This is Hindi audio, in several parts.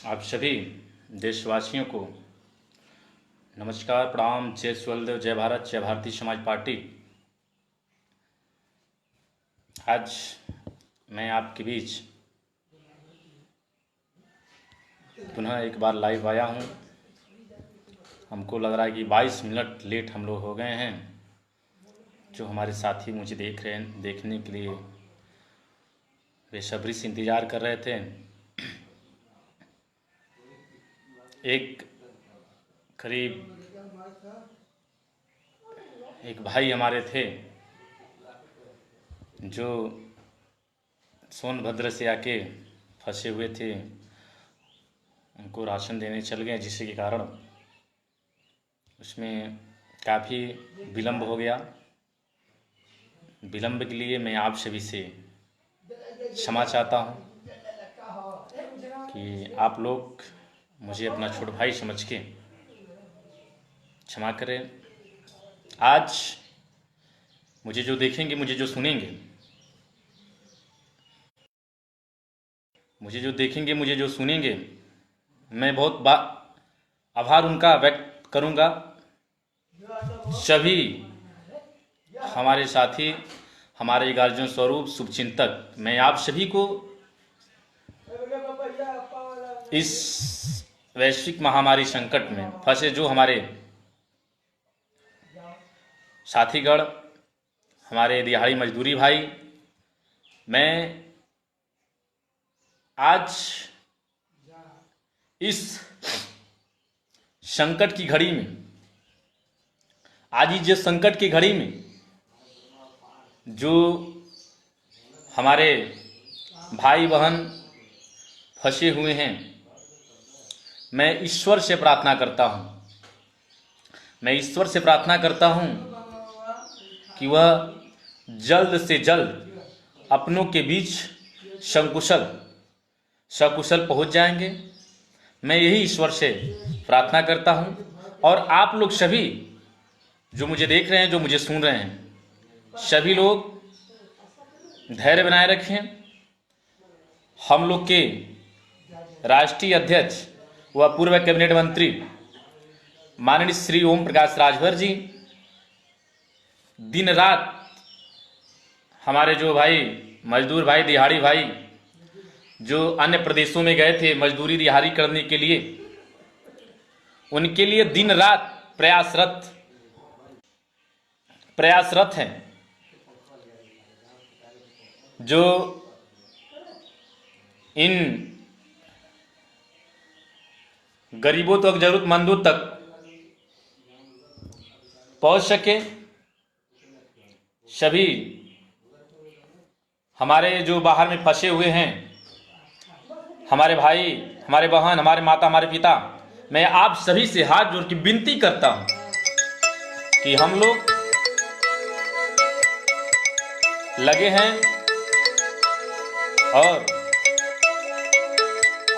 आप सभी देशवासियों को नमस्कार, प्रणाम, जय सूर्यदेव, जय भारत, जय भारतीय समाज पार्टी। आज मैं आपके बीच पुनः एक बार लाइव आया हूं। हमको लग रहा है कि 22 मिनट लेट हम लोग हो गए हैं। जो हमारे साथी मुझे देखने के लिए बेसब्री से इंतज़ार कर रहे थे। एक भाई हमारे थे जो सोनभद्र से आके फंसे हुए थे, उनको राशन देने चल गए, जिसके कारण उसमें काफ़ी विलम्ब हो गया। विलम्ब के लिए मैं आप सभी से क्षमा चाहता हूं कि आप लोग मुझे अपना छोटा भाई समझ के क्षमा करें। आज मुझे जो देखेंगे, मुझे जो सुनेंगे, मैं बहुत आभार उनका व्यक्त करूंगा। सभी हमारे साथी, हमारे गार्जियन स्वरूप शुभचिंतक, मैं आप सभी को इस वैश्विक महामारी संकट में फंसे जो हमारे साथीगण, हमारे दिहाड़ी मजदूरी भाई, मैं आज इस संकट की घड़ी में, संकट की घड़ी में जो हमारे भाई बहन फंसे हुए हैं, मैं ईश्वर से प्रार्थना करता हूं कि वह जल्द से जल्द अपनों के बीच सकुशल पहुंच जाएंगे। मैं यही ईश्वर से प्रार्थना करता हूं। और आप लोग सभी जो मुझे देख रहे हैं, जो मुझे सुन रहे हैं, सभी लोग धैर्य बनाए रखें। हम लोग के राष्ट्रीय अध्यक्ष व पूर्व कैबिनेट मंत्री माननीय श्री ओम प्रकाश राजभर जी दिन रात हमारे जो भाई मजदूर भाई, दिहाड़ी भाई जो अन्य प्रदेशों में गए थे मजदूरी दिहाड़ी करने के लिए, उनके लिए दिन रात प्रयासरत हैं। जो इन गरीबों तक, जरूरतमंदों तक पहुंच सके। सभी हमारे जो बाहर में फंसे हुए हैं, हमारे भाई, हमारे बहन, हमारे माता, हमारे पिता, मैं आप सभी से हाथ जोड़ के विनती करता हूं कि हम लोग लगे हैं और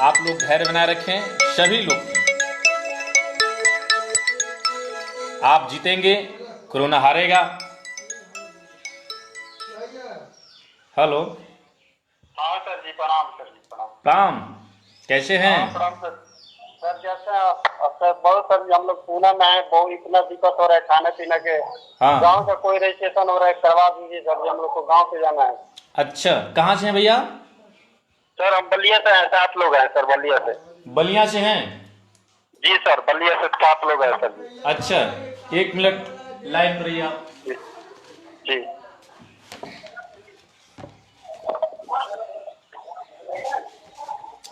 आप लोग धैर्य बनाए रखें। सभी लोग, आप जीतेंगे, कोरोना हारेगा। हेलो। हाँ सर जी, प्रणाम सर जी, प्रणाम। प्रणाम, कैसे हैं? प्रणाम सर। सर जैसे सर बहुत सर जी, हम लोग पूना में है, बहुत इतना दिक्कत हो रहा है खाने पीने के। हाँ। गांव का कोई रजिस्ट्रेशन हो रहा है, करवा दीजिए सर जी, हम लोग को गांव से जाना है। अच्छा, कहाँ से हैं भैया? सर हम बलिया से हैं, 7 लोग हैं सर, बलिया से। बलिया से हैं? जी सर, बलिया से 7 लोग हैं सर जी। अच्छा, 1 मिनट लाइन पर रहिए आप। जी।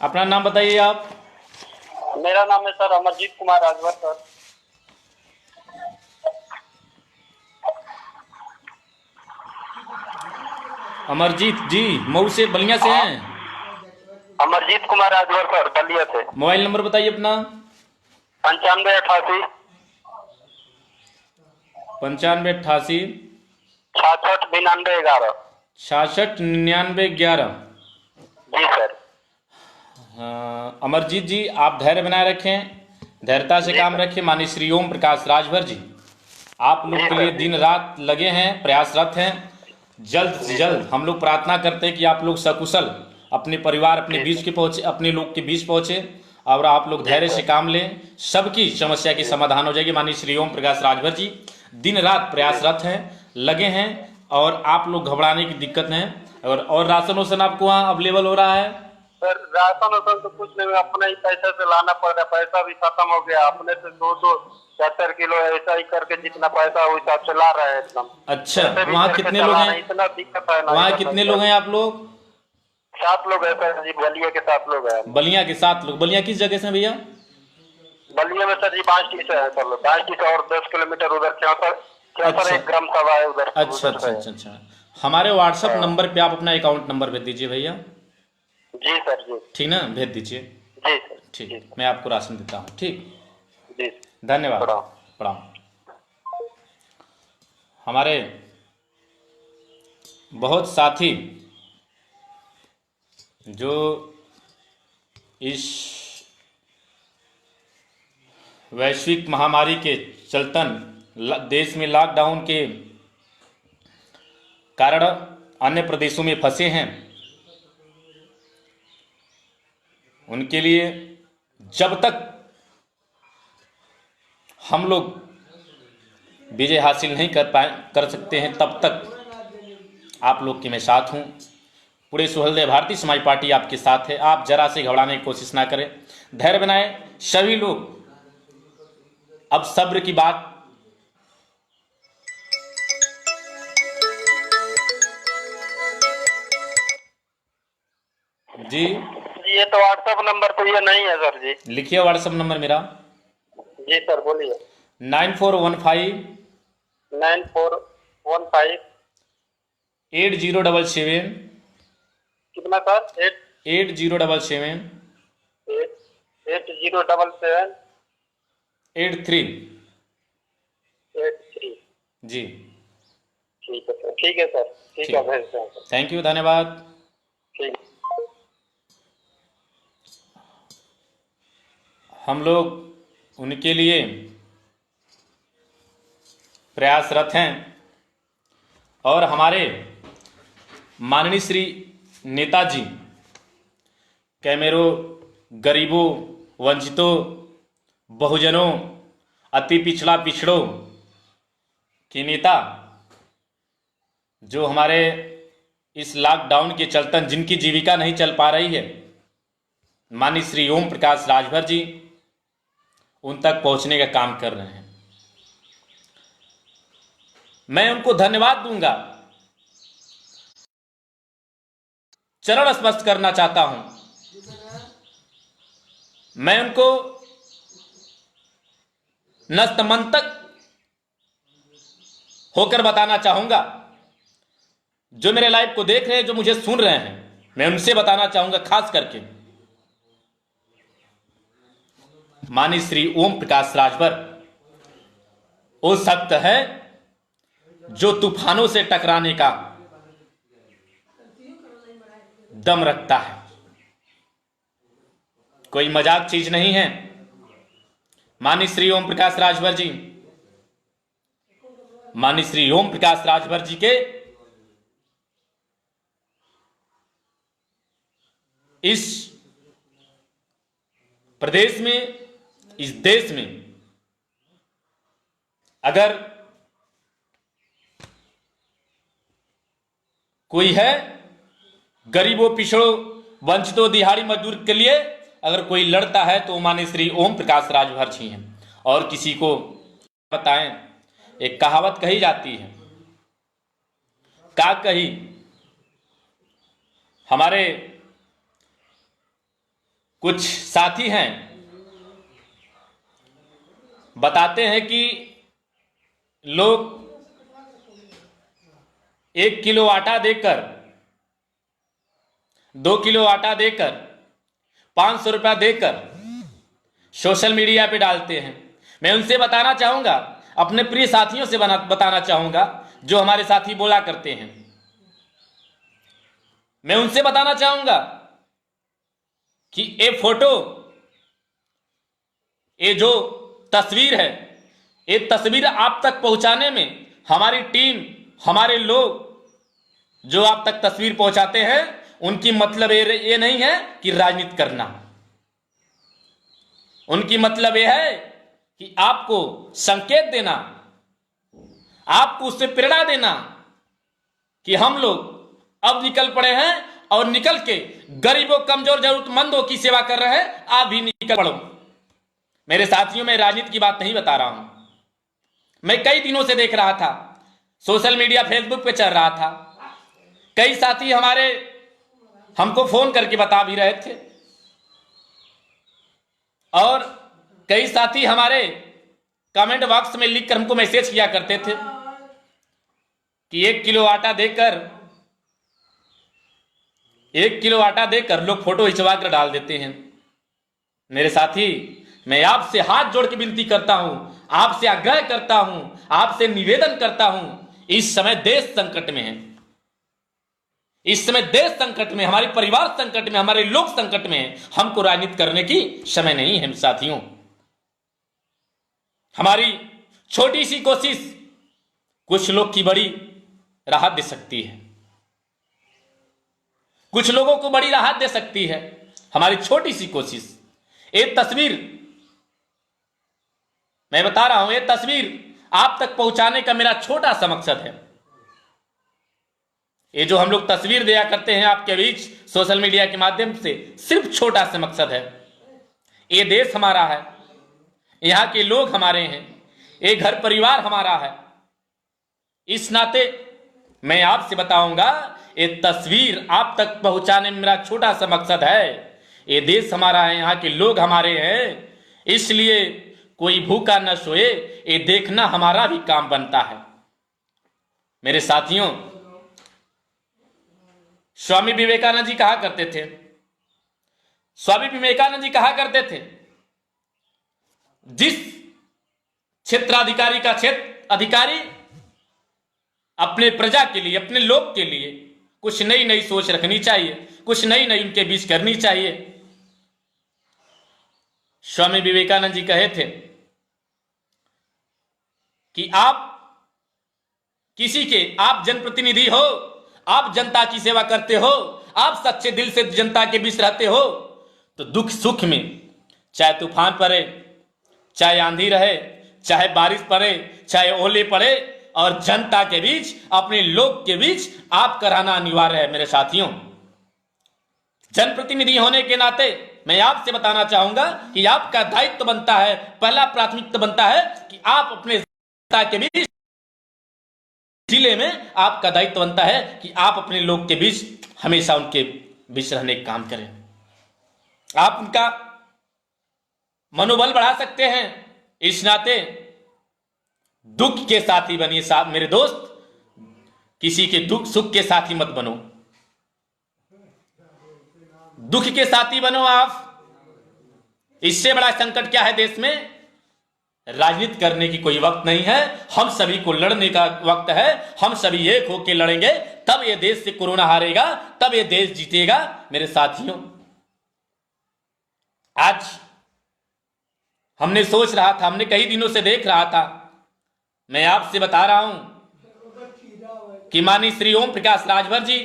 अपना नाम बताइए आप। मेरा नाम है सर अमरजीत कुमार राजभर सर। अमरजीत जी मऊ से, बलिया से हैं? अमरजीत कुमार राजभर सर, बलिया से। मोबाइल नंबर बताइए अपना। 9588 9588 669911। 669911। जी सर। अमरजीत जी, आप धैर्य बनाए रखें, धैर्यता से काम रखें। माननीय श्री ओम प्रकाश राजभर जी आप लोग के लिए दिन रात लगे हैं, प्रयासरत हैं। जल्द से जल्द हम लोग प्रार्थना करते हैं कि आप लोग सकुशल अपने परिवार, अपने बीच के पहुंचे, अपने लोग के बीच पहुंचे। और आप लोग धैर्य से काम लें, सबकी समस्या की समाधान हो जाएगी। माननीय श्री ओम प्रकाश राजभर जी दिन रात प्रयासरत हैं, लगे हैं, और आप लोग घबराने की दिक्कत नहीं है। और राशन वाशन आपको वहाँ अवेलेबल हो रहा है? सर राशन वाशन तो कुछ नहीं, अपने ही पैसे से लाना पड़ रहा है, पैसा भी खत्म हो गया। अपने से 2-4 किलो ऐसा ही करके जितना पैसा हो हिसाब से ला रहा है एकदम। अच्छा, वहाँ कितने लोग हैं? इतना दिक्कत है ना। वहाँ कितने लोग हैं आप लोग? 7 लोग है सर जी, बलिया के 7 लोग हैं। बलिया के 7 लोग। बलिया किस जगह से हैं भैया? बलिया में सर जी बांसटी से है सर, बांसटी से और 10 किलोमीटर उधर अच्छा। एक ग्राम सभा है उधर। अच्छा अच्छा अच्छा अच्छा। हमारे व्हाट्सएप नंबर पे आप अपना अकाउंट नंबर भेज दीजिए भैया। जी सर जी। ठीक ना, भेज दीजिए। जी सर। ठीक, मैं आपको राशन देता हूँ। ठीक, जी धन्यवाद। प्रणाम। हमारे बहुत साथी जो इस वैश्विक महामारी के चलतन देश में लॉकडाउन के कारण अन्य प्रदेशों में फंसे हैं, उनके लिए जब तक हम लोग विजय हासिल नहीं कर सकते हैं, तब तक आप लोग के मैं साथ हूँ। पूरे सुहलदेव भारतीय समाज पार्टी आपके साथ है। आप जरा से घबराने की कोशिश ना करें, धैर्य बनाएं सभी लोग। अब सब्र की बात। जी ये तो व्हाट्सएप नंबर तो ये नहीं है सर जी। लिखिए व्हाट्सएप नंबर मेरा। जी सर बोलिए। 9415 9415 8077 कितना सर? 8077 8077 83 83। जी ठीक है सर, ठीक है सर, ठीक है, भेजते हैं सर। थैंक यू, धन्यवाद। ठीक। हम लोग उनके लिए प्रयासरत हैं, और हमारे माननीय श्री नेताजी कैमरों, गरीबों, वंचितों, बहुजनों, अति पिछड़ा पिछड़ों के नेता, जो हमारे इस लॉकडाउन के चलतन जिनकी जीविका नहीं चल पा रही है, माननीय श्री ओम प्रकाश राजभर जी उन तक पहुंचने का काम कर रहे हैं। मैं उनको धन्यवाद दूंगा। चरण स्पर्श करना चाहता हूं। मैं उनको नतमस्तक होकर बताना चाहूंगा, जो मेरे लाइव को देख रहे हैं, जो मुझे सुन रहे हैं, मैं उनसे बताना चाहूंगा, खास करके माननीय श्री ओम प्रकाश राजभर वो सख्त है जो तूफानों से टकराने का दम रखता है। कोई मजाक चीज नहीं है। माननीय श्री ओम प्रकाश राजभर जी, माननीय श्री ओम प्रकाश राजभर जी के इस प्रदेश में, इस देश में अगर कोई है, गरीबों, पिछड़ों, वंचितों, दिहाड़ी मजदूर के लिए अगर कोई लड़ता है तो माननीय श्री ओम प्रकाश राजभर जी हैं। और किसी को बताएं, एक कहावत कही जाती है, का कही, हमारे कुछ साथी हैं, बताते हैं कि लोग 1 किलो आटा देकर, 2 किलो आटा देकर, 500 रुपया देकर सोशल मीडिया पे डालते हैं। मैं उनसे बताना चाहूंगा, अपने प्रिय साथियों से बताना चाहूंगा, जो हमारे साथी बोला करते हैं, मैं उनसे बताना चाहूंगा कि ये फोटो, ये जो तस्वीर है, ये तस्वीर आप तक पहुंचाने में हमारी टीम, हमारे लोग जो आप तक तस्वीर पहुंचाते हैं, उनकी मतलब ये नहीं है कि राजनीति करना। उनकी मतलब यह है कि आपको संकेत देना, आपको उससे प्रेरणा देना कि हम लोग अब निकल पड़े हैं और निकल के गरीबों, कमजोर, जरूरतमंदों की सेवा कर रहे हैं। आप भी निकल पड़ो। मेरे साथियों, मैं राजनीति की बात नहीं बता रहा हूं। मैं कई दिनों से देख रहा था, सोशल मीडिया फेसबुक पे चल रहा था, कई साथी हमारे हमको फोन करके बता भी रहे थे और कई साथी हमारे कमेंट बॉक्स में लिखकर हमको मैसेज किया करते थे कि 1 किलो आटा देकर लोग फोटो खिंचवा कर डाल देते हैं। मेरे साथी, मैं आपसे हाथ जोड़ के विनती करता हूं, आपसे आग्रह करता हूं, आपसे निवेदन करता हूं, इस समय देश संकट में है, इस समय देश संकट में, हमारे परिवार संकट में, हमारे लोग संकट में है। हमको राजनीति करने की समय नहीं है साथियों। हमारी छोटी सी कोशिश कुछ लोग की बड़ी राहत दे सकती है, कुछ लोगों को बड़ी राहत दे सकती है हमारी छोटी सी कोशिश। एक तस्वीर मैं बता रहा हूं, ये तस्वीर आप तक पहुंचाने का मेरा छोटा सा मकसद है। ये जो हम लोग तस्वीर दिया करते हैं आपके बीच सोशल मीडिया के माध्यम से, सिर्फ छोटा सा मकसद है। ये देश हमारा है, यहां के लोग हमारे हैं, ये घर परिवार हमारा है। इस नाते मैं आपसे बताऊंगा, ये तस्वीर आप तक पहुंचाने में मेरा छोटा सा मकसद है। ये देश हमारा है, यहां के लोग हमारे हैं, इसलिए कोई भूखा न सोए, ये देखना हमारा भी काम बनता है। मेरे साथियों, स्वामी विवेकानंद जी कहा करते थे, जिस क्षेत्राधिकारी का क्षेत्र अधिकारी अपने प्रजा के लिए, अपने लोग के लिए कुछ नई नई सोच रखनी चाहिए, कुछ नई नई उनके बीच करनी चाहिए। स्वामी विवेकानंद जी कहे थे कि आप जनप्रतिनिधि हो, आप जनता की सेवा करते हो, आप सच्चे दिल से जनता के बीच रहते हो, तो दुख सुख में चाहे तूफान पड़े, चाहे आंधी रहे, चाहे बारिश पड़े, चाहे ओले पड़े, और जनता के बीच, अपने लोग के बीच आपका रहना अनिवार्य है। मेरे साथियों, जनप्रतिनिधि होने के नाते मैं आपसे बताना चाहूंगा कि आपका दायित्व बनता है, पहला प्राथमिकता बनता है कि आप अपने जनता के बीच, जिले में आपका दायित्व बनता है कि आप अपने लोग के बीच हमेशा उनके बीच रहने का काम करें। आप उनका मनोबल बढ़ा सकते हैं, इस नाते दुख के साथी बनिए। मेरे दोस्त, किसी के दुख सुख के साथी मत बनो, दुख के साथी बनो आप। इससे बड़ा संकट क्या है देश में? राजनीति करने की कोई वक्त नहीं है, हम सभी को लड़ने का वक्त है। हम सभी एक होकर लड़ेंगे, तब ये देश से कोरोना हारेगा, तब ये देश जीतेगा। मेरे साथियों, आज हमने सोच रहा था, हमने कई दिनों से देख रहा था, मैं आपसे बता रहा हूं कि माननीय श्री ओम प्रकाश राजभर जी,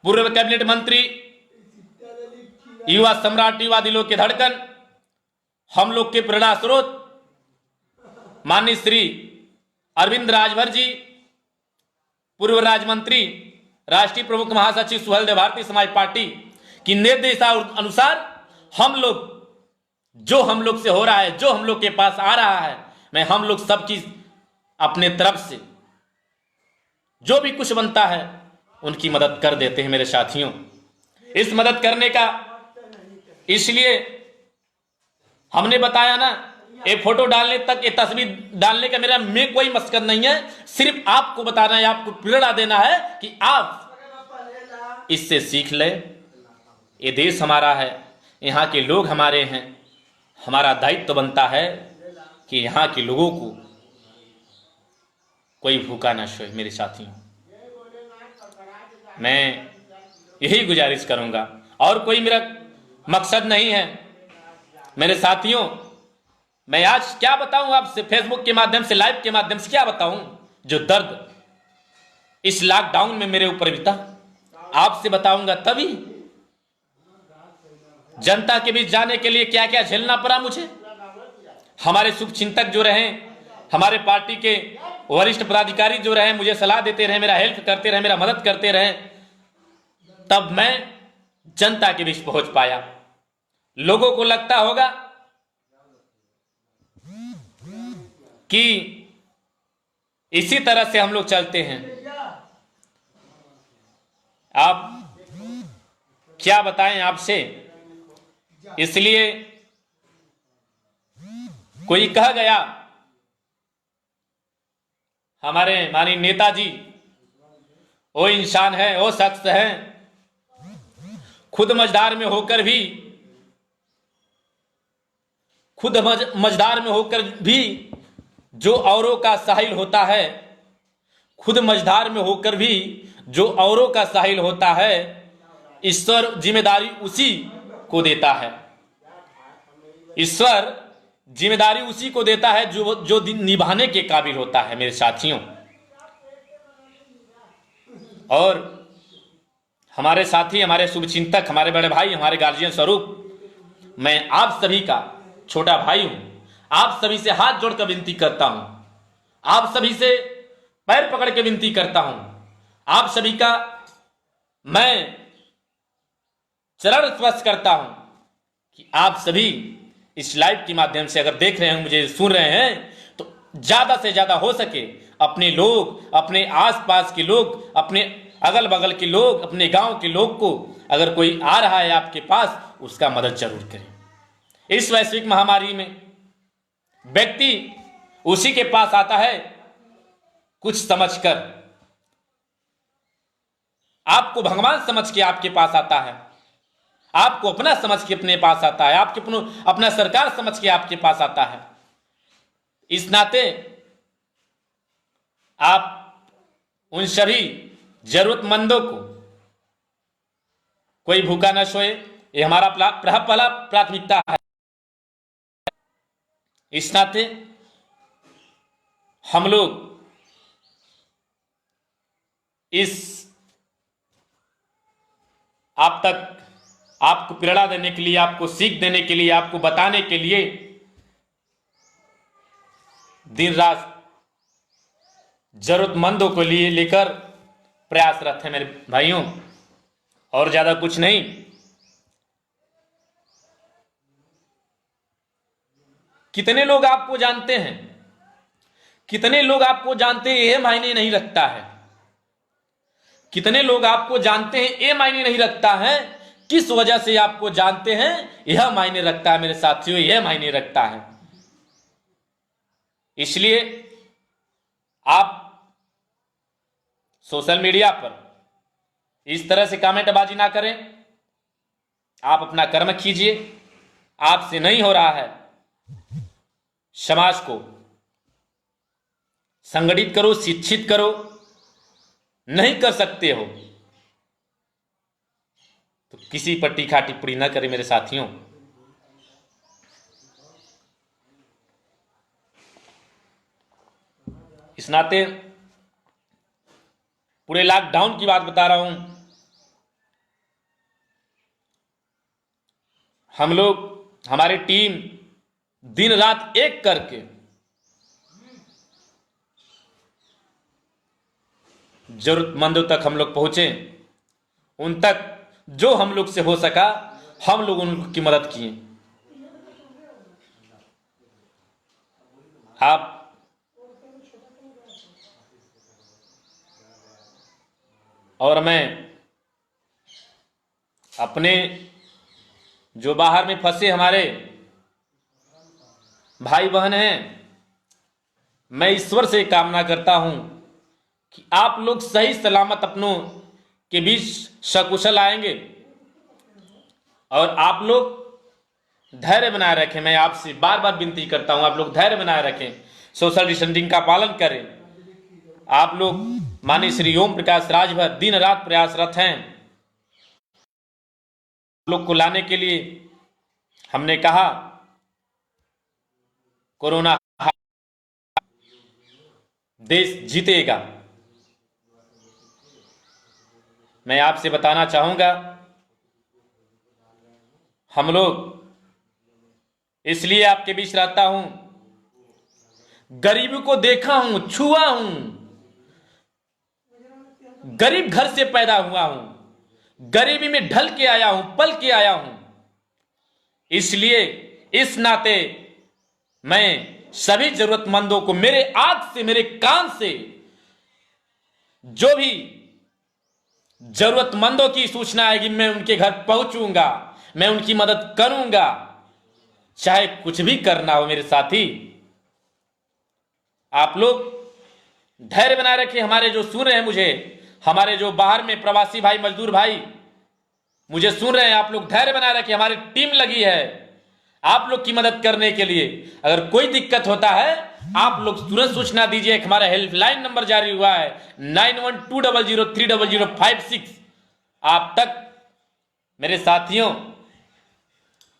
पूर्व कैबिनेट मंत्री, युवा सम्राट, युवा दिलों के धड़कन, हम लोग के प्रेरणा स्रोत माननीय श्री अरविंद राजभर जी, पूर्व राज्य मंत्री, राष्ट्रीय प्रमुख महासचिव सुहेलदेव, भारतीय समाज पार्टी की निर्देशानुसार हम लोग से हो रहा है, जो हम लोग के पास आ रहा है, मैं हम लोग सबकी अपने तरफ से जो भी कुछ बनता है उनकी मदद कर देते हैं। मेरे साथियों, इस मदद करने का, इसलिए हमने बताया ना, ये फोटो डालने तक, ये तस्वीर डालने का मेरा में कोई मकसद नहीं है, सिर्फ आपको बताना है, आपको प्रेरणा देना है कि आप इससे सीख ले। ये देश हमारा है, यहाँ के लोग हमारे हैं, हमारा दायित्व बनता है कि यहाँ के लोगों को कोई भूखा ना सोए। मेरे साथियों, मैं यही गुजारिश करूंगा, और कोई मेरा मकसद नहीं है। मेरे साथियों, मैं आज क्या बताऊं आपसे, फेसबुक के माध्यम से, लाइव के माध्यम से क्या बताऊं, जो दर्द इस लॉकडाउन में मेरे ऊपर बीता, आपसे बताऊंगा तभी। जनता के बीच जाने के लिए क्या क्या झेलना पड़ा मुझे। हमारे शुभचिंतक जो रहे, हमारे पार्टी के वरिष्ठ पदाधिकारी जो रहे, मुझे सलाह देते रहे, मेरा हेल्प करते रहे, मेरा मदद करते रहे, तब मैं जनता के बीच पहुंच पाया। लोगों को लगता होगा कि इसी तरह से हम लोग चलते हैं। आप क्या बताएं आपसे, इसलिए कोई कह गया, हमारे माननीय नेताजी वो इंसान है, वो शख्स है, खुद मझधार में होकर भी जो औरों का साहिल होता है, खुद मझधार में होकर भी जो औरों का साहिल होता है, ईश्वर जिम्मेदारी उसी को देता है। ईश्वर जिम्मेदारी उसी को देता है जो निभाने के काबिल होता है मेरे साथियों। और हमारे साथी, हमारे शुभचिंतक, हमारे बड़े भाई, हमारे गार्जियन स्वरूप, मैं आप सभी का छोटा भाई हूं। आप सभी से हाथ जोड़कर विनती करता हूं, आप सभी से पैर पकड़ के विनती करता हूं, आप सभी का मैं चरण स्पर्श करता हूं कि आप सभी इस लाइव के माध्यम से अगर देख रहे हैं, मुझे सुन रहे हैं, तो ज्यादा से ज्यादा हो सके अपने लोग, अपने आसपास के लोग, अपने अगल बगल के लोग, अपने गांव के लोग को, अगर कोई आ रहा है आपके पास, उसका मदद जरूर करें। इस वैश्विक महामारी में व्यक्ति उसी के पास आता है कुछ समझकर, आपको भगवान समझ के आपके पास आता है, आपको अपना समझ के अपने पास आता है, आपके अपना सरकार समझ के आपके पास आता है। इस नाते आप उन सभी जरूरतमंदों को, कोई भूखा न सोए, ये हमारा पहला प्राथमिकता है। इस नाते हम लोग इस आप तक, आपको प्रेरणा देने के लिए, आपको सीख देने के लिए, आपको बताने के लिए दिन रात जरूरतमंदों को लेकर प्रयासरत है मेरे भाइयों, और ज्यादा कुछ नहीं। कितने लोग आपको जानते हैं, कितने लोग आपको जानते हैं, यह मायने नहीं रखता है। कितने लोग आपको जानते हैं, यह मायने नहीं रखता है। किस वजह से आपको जानते हैं, यह मायने रखता है मेरे साथियों, यह मायने रखता है। इसलिए आप सोशल मीडिया पर इस तरह से कमेंटबाजी ना करें, आप अपना कर्म कीजिए। आपसे नहीं हो रहा है, समाज को संगठित करो, शिक्षित करो। नहीं कर सकते हो तो किसी पर टीका टिप्पणी न करें मेरे साथियों। इस नाते पूरे लॉकडाउन की बात बता रहा हूं। हम लोग, हमारी टीम दिन रात एक करके जरूरतमंदों तक हम लोग पहुंचे, उन तक जो हम लोग से हो सका हम लोग उनकी मदद किए। आप और मैं अपने जो बाहर में फंसे हमारे भाई बहन हैं, मैं ईश्वर से कामना करता हूं कि आप लोग सही सलामत अपनों के बीच सकुशल आएंगे और आप लोग धैर्य बनाए रखें। मैं आपसे बार बार विनती करता हूं, आप लोग धैर्य बनाए रखें, सोशल डिस्टेंसिंग का पालन करें। आप लोग माननीय श्री ओम प्रकाश राजभर दिन रात प्रयासरत हैं। लोग को लाने के लिए हमने कहा कोरोना देश जीतेगा। मैं आपसे बताना चाहूंगा, हम लोग इसलिए आपके बीच रहता हूं, गरीबी को देखा हूं, छुआ हूं, गरीब घर से पैदा हुआ हूं, गरीबी में ढल के आया हूं, पल के आया हूं। इसलिए इस नाते मैं सभी जरूरतमंदों को मेरे आंख से, मेरे कान से जो भी जरूरतमंदों की सूचना आएगी मैं उनके घर पहुंचूंगा, मैं उनकी मदद करूंगा, चाहे कुछ भी करना हो मेरे साथी। आप लोग धैर्य बनाए रखिए। हमारे जो सुन रहे हैं मुझे, हमारे जो बाहर में प्रवासी भाई, मजदूर भाई मुझे सुन रहे हैं, आप लोग धैर्य बनाए रखिए। हमारी टीम लगी है आप लोग की मदद करने के लिए। अगर कोई दिक्कत होता है आप लोग तुरंत सूचना दीजिए। हमारा हेल्पलाइन नंबर जारी हुआ है 9120030056। आप तक मेरे साथियों,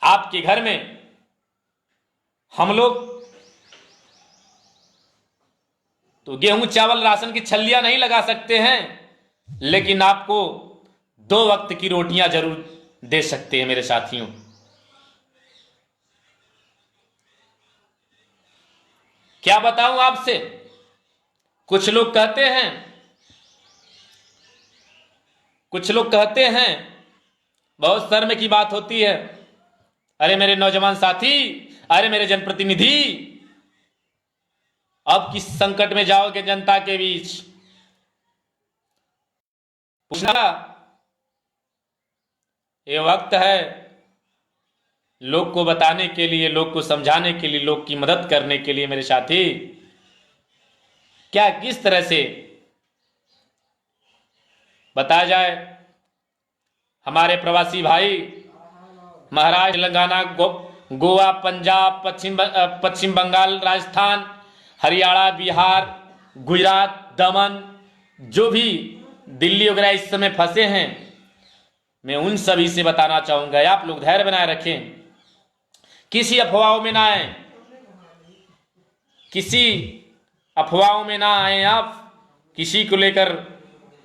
आपके घर में हम लोग तो गेहूं चावल राशन की छल्लियां नहीं लगा सकते हैं, लेकिन आपको 2 वक्त की रोटियां जरूर दे सकते हैं मेरे साथियों। क्या बताऊं आपसे, कुछ लोग कहते हैं बहुत शर्म की बात होती है, अरे मेरे नौजवान साथी, अरे मेरे जनप्रतिनिधि, अब किस संकट में जाओगे जनता के बीच। पूछना ये वक्त है लोग को बताने के लिए, लोग को समझाने के लिए, लोग की मदद करने के लिए मेरे साथी। क्या किस तरह से बताया जाए। हमारे प्रवासी भाई महाराष्ट्र, तेलंगाना, गोवा, पंजाब, पश्चिम बंगाल, राजस्थान, हरियाणा, बिहार, गुजरात, दमन, जो भी दिल्ली वगैरह इस समय फंसे हैं, मैं उन सभी से बताना चाहूंगा आप लोग धैर्य बनाए रखें, किसी अफवाहों में ना आए, किसी अफवाहों में ना आए आप, किसी को लेकर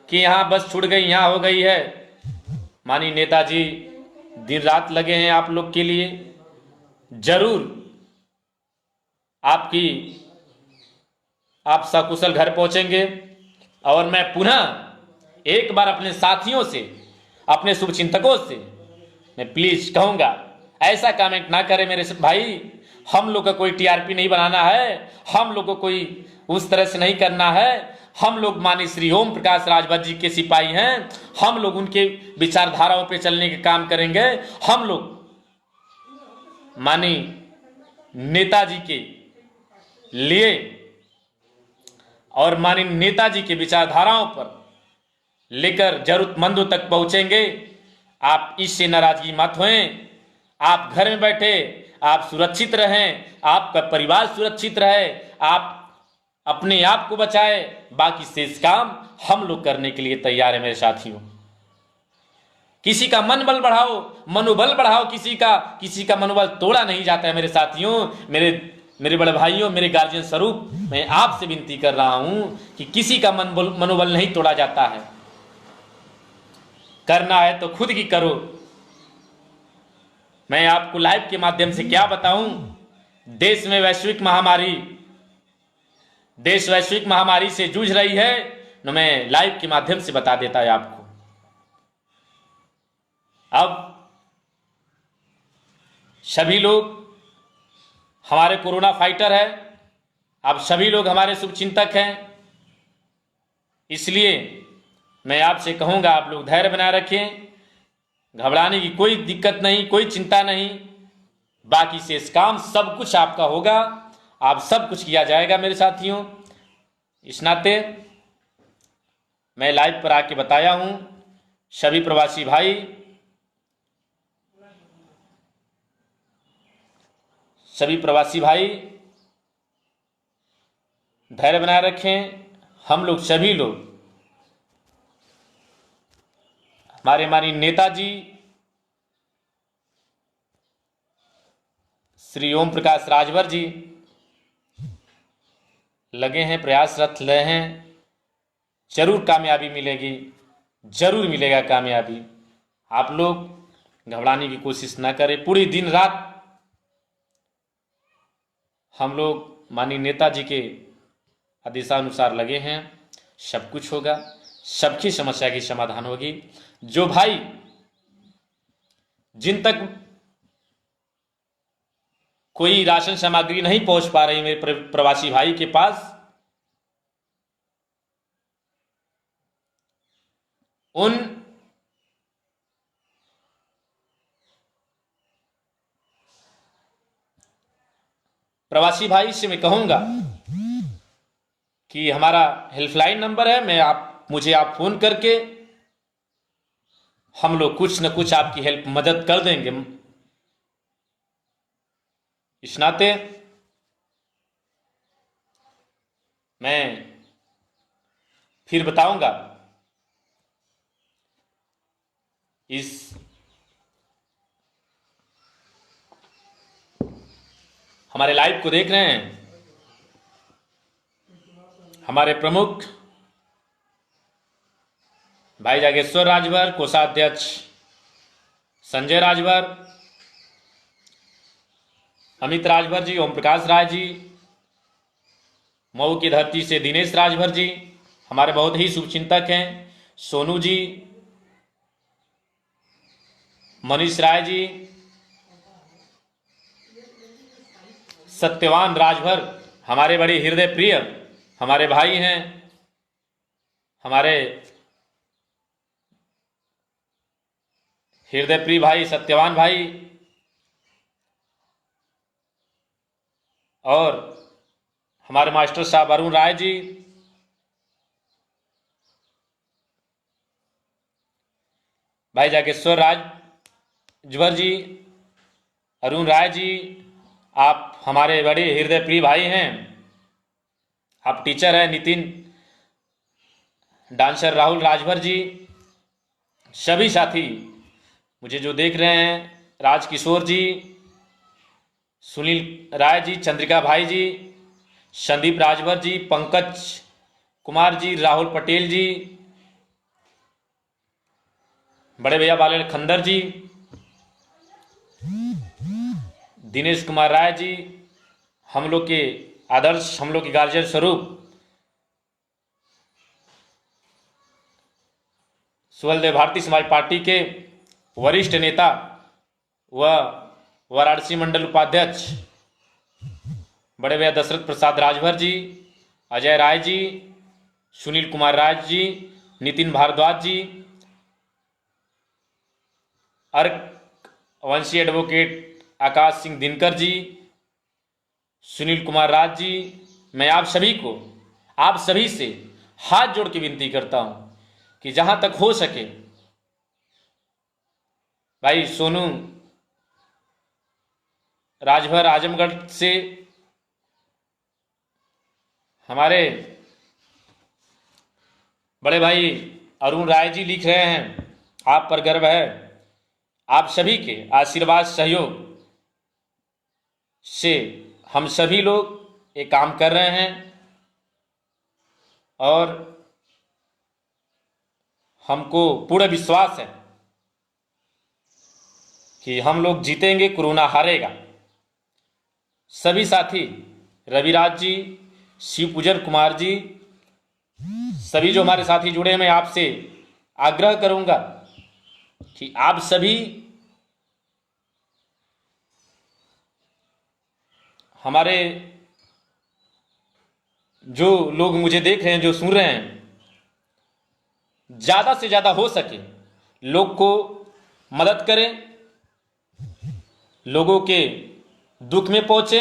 कि यहां बस छूट गई, यहां हो गई है। माननीय नेताजी दिन रात लगे हैं आप लोग के लिए। जरूर आप सकुशल घर पहुंचेंगे। और मैं पुनः एक बार अपने साथियों से, अपने शुभचिंतकों से मैं प्लीज कहूंगा, ऐसा कमेंट ना करें मेरे भाई। हम लोग का कोई टीआरपी नहीं बनाना है, हम लोग को कोई उस तरह से नहीं करना है। हम लोग माननीय श्री ओम प्रकाश राजभर जी के सिपाही हैं, हम लोग उनके विचारधाराओं पे चलने के काम करेंगे। हम लोग माननीय नेताजी के लिए और माननीय नेताजी के विचारधाराओं पर लेकर जरूरतमंदों तक पहुंचेंगे। आप इससे नाराजगी मत होएं। आप घर में बैठे, आप सुरक्षित रहें, आपका परिवार सुरक्षित रहे, आप अपने आप को बचाए, बाकी शेष काम हम लोग करने के लिए तैयार है मेरे साथियों। किसी का मनोबल बढ़ाओ, किसी का मनोबल तोड़ा नहीं जाता है मेरे साथियों। मेरे बड़े भाइयों, मेरे गार्जियन स्वरूप मैं आपसे विनती कर रहा हूं कि किसी का मनोबल नहीं तोड़ा जाता है। करना है तो खुद की करो। मैं आपको लाइव के माध्यम से क्या बताऊं, देश वैश्विक महामारी से जूझ रही है, तो मैं लाइव के माध्यम से बता देता है आपको। अब सभी लोग हमारे कोरोना फाइटर हैं, अब सभी लोग हमारे शुभचिंतक हैं। इसलिए मैं आपसे कहूंगा आप लोग धैर्य बनाए रखें, घबराने की कोई दिक्कत नहीं, कोई चिंता नहीं। बाकी शेष काम सब कुछ आपका होगा, आप सब कुछ किया जाएगा मेरे साथियों। इस नाते मैं लाइव पर आके बताया हूं, सभी प्रवासी भाई, धैर्य बनाए रखें। हम लोग सभी लोग, हमारे माननीय नेताजी श्री ओम प्रकाश राजभर जी लगे हैं, प्रयासरत रहे हैं। जरूर कामयाबी मिलेगी, जरूर मिलेगा कामयाबी। आप लोग घबराने की कोशिश ना करें। पूरी दिन रात हम लोग माननीय नेताजी के आदेशानुसार लगे हैं। सब कुछ होगा, सबकी समस्या की समाधान होगी। जो भाई जिन तक कोई राशन सामग्री नहीं पहुंच पा रही मेरे प्रवासी भाई के पास, उन प्रवासी भाई से मैं कहूंगा कि हमारा हेल्पलाइन नंबर है, मुझे आप फोन करके हम लोग कुछ न कुछ आपकी हेल्प मदद कर देंगे। इस नाते मैं फिर बताऊंगा, इस हमारे लाइव को देख रहे हैं हमारे प्रमुख भाई जागेश्वर राजभर, कोषाध्यक्ष संजय राजभर, अमित राजभर जी, ओम प्रकाश राय जी, मऊ की धरती से दिनेश राजभर जी, हमारे बहुत ही शुभचिंतक हैं, सोनू जी, मनीष राय जी, सत्यवान राजभर, हमारे बड़े हृदय प्रिय हमारे भाई हैं, हमारे हृदय प्रिय भाई सत्यवान भाई, और हमारे मास्टर साहब अरुण राय जी, भाई जागेश्वर राजभर जी, अरुण राय जी, आप हमारे बड़े हृदय प्रिय भाई हैं। आप टीचर हैं, नितिन डांसर राहुल राजभर जी, सभी साथी मुझे जो देख रहे हैं, राजकिशोर जी, सुनील राय जी, चंद्रिका भाई जी, संदीप राजभर जी, पंकज कुमार जी, राहुल पटेल जी, बड़े भैया बालेल खंदर जी, दिनेश कुमार राय जी, हम लोग के आदर्श, हम लोग के गार्जियन स्वरूप सुहलदेव भारतीय समाज पार्टी के वरिष्ठ नेता व वाराणसी मंडल उपाध्यक्ष बड़े भैया दशरथ प्रसाद राजभर जी, अजय राय जी, सुनील कुमार राय जी, नितिन भारद्वाज जी, अर्क वंशी एडवोकेट आकाश सिंह दिनकर जी, सुनील कुमार राज जी, मैं आप सभी को, आप सभी से हाथ जोड़ के विनती करता हूं कि जहां तक हो सके भाई सोनू राजभर आजमगढ़ से हमारे बड़े भाई अरुण राय जी लिख रहे हैं, आप पर गर्व है, आप सभी के आशीर्वाद सहयोग से हम सभी लोग ये काम कर रहे हैं और हमको पूरा विश्वास है कि हम लोग जीतेंगे, कोरोना हारेगा। सभी साथी रविराज जी, शिव पूजन कुमार जी, सभी जो हमारे साथी जुड़े हैं, मैं आपसे आग्रह करूंगा कि आप सभी हमारे जो लोग मुझे देख रहे हैं, जो सुन रहे हैं, ज्यादा से ज्यादा हो सके लोग को मदद करें, लोगों के दुख में पहुंचे,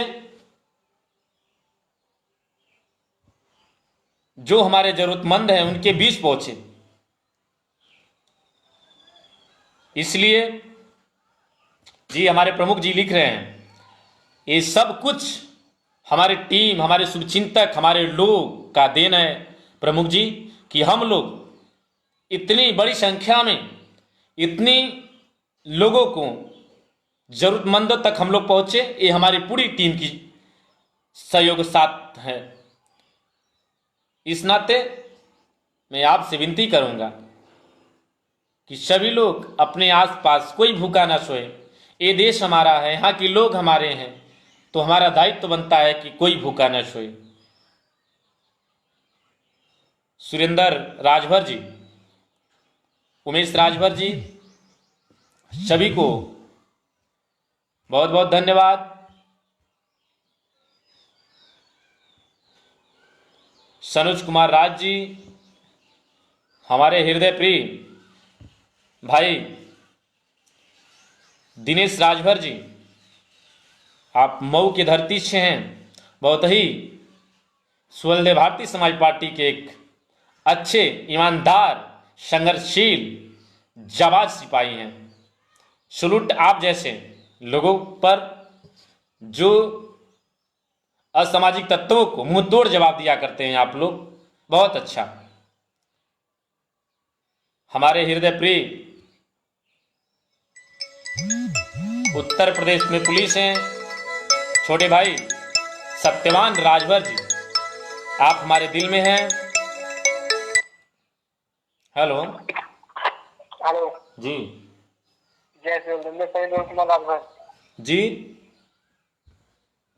जो हमारे जरूरतमंद हैं उनके बीच पहुंचे। इसलिए जी हमारे प्रमुख जी लिख रहे हैं, ये सब कुछ हमारे टीम, हमारे शुभचिंतक, हमारे लोग का देन है प्रमुख जी, कि हम लोग इतनी बड़ी संख्या में, इतनी लोगों को, जरूरतमंदों तक हम लोग पहुंचे। ये हमारी पूरी टीम की सहयोग साथ है। इस नाते मैं आपसे विनती करूंगा कि सभी लोग अपने आसपास कोई भूखा ना सोए। ये देश हमारा है, यहाँ के लोग हमारे हैं, तो हमारा दायित्व बनता है कि कोई भूखा न सोए। सुरेंद्र राजभर जी, उमेश राजभर जी, सभी को बहुत बहुत धन्यवाद। सनोज कुमार राज जी, हमारे हृदय प्रिय भाई दिनेश राजभर जी, आप मऊ की धरती से हैं, बहुत ही स्वदेव भारतीय समाज पार्टी के एक अच्छे, ईमानदार, संघर्षशील, जाबाज सिपाही हैं। सलूट आप जैसे लोगों पर जो असामाजिक तत्वों को मुंह तोड़ जवाब दिया करते हैं आप लोग, बहुत अच्छा। हमारे हृदय प्रिय उत्तर प्रदेश में पुलिस हैं छोटे भाई सत्यवान राजभर जी, आप हमारे दिल में हैं। हेलो हेलो जी, जय श्री राम। मैं सनी देवल कुमार राजभर जी